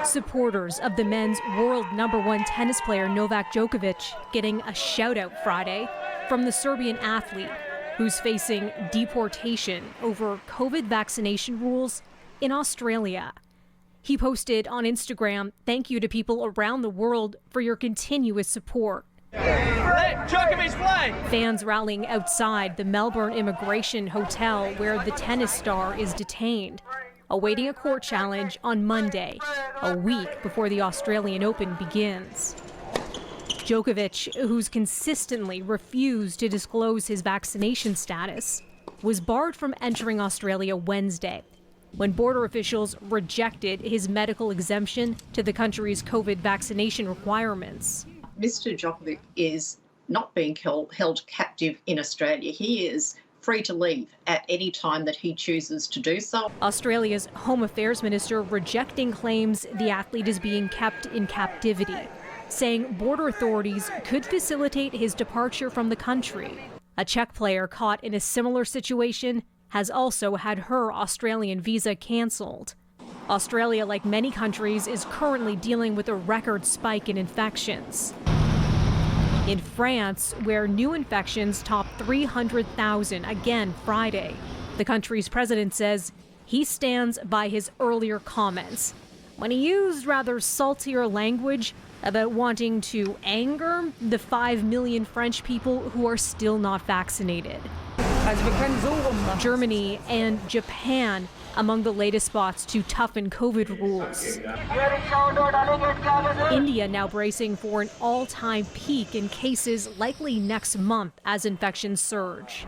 Supporters of the men's world #1 tennis player Novak Djokovic getting a shout-out Friday from the Serbian athlete who's facing deportation over COVID vaccination rules in Australia. He posted on Instagram, "Thank you to people around the world for your continuous support." Let Djokovic play! Fans rallying outside the Melbourne Immigration Hotel where the tennis star is detained, awaiting a court challenge on Monday, a week before the Australian Open begins. Djokovic, who's consistently refused to disclose his vaccination status, was barred from entering Australia Wednesday when border officials rejected his medical exemption to the country's COVID vaccination requirements. Mr. Djokovic is not being held captive in Australia. He is free to leave at any time that he chooses to do so. Australia's Home Affairs Minister rejecting claims the athlete is being kept in captivity, saying border authorities could facilitate his departure from the country. A Czech player caught in a similar situation has also had her Australian visa cancelled. Australia, like many countries, is currently dealing with a record spike in infections. In France, where new infections topped 300,000 again Friday, the country's president says he stands by his earlier comments when he used rather saltier language about wanting to anger the 5 million French people who are still not vaccinated. Germany and Japan among the latest spots to toughen COVID rules. India now bracing for an all-time peak in cases likely next month as infections surge.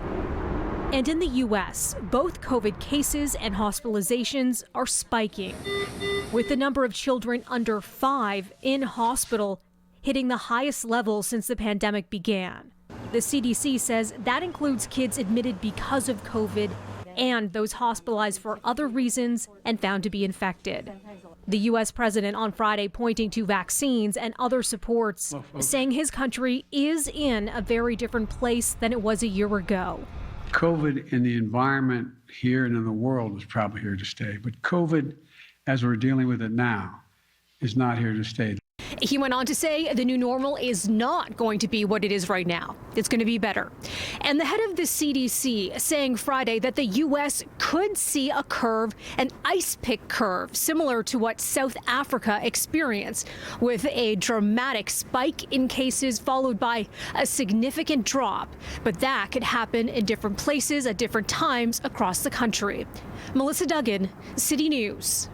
And in the U.S., both COVID cases and hospitalizations are spiking, with the number of children under 5 in hospital hitting the highest level since the pandemic began. The CDC says that includes kids admitted because of COVID and those hospitalized for other reasons and found to be infected. The U.S. president on Friday pointing to vaccines and other supports, saying his country is in a very different place than it was a year ago. COVID in the environment here and in the world is probably here to stay, but COVID, as we're dealing with it now, is not here to stay. He went on to say the new normal is not going to be what it is right now. It's going to be better. And the head of the CDC saying Friday that the U.S. could see a curve, an ice pick curve, similar to what South Africa experienced, with a dramatic spike in cases followed by a significant drop. But that could happen in different places at different times across the country. Melissa Duggan, City News.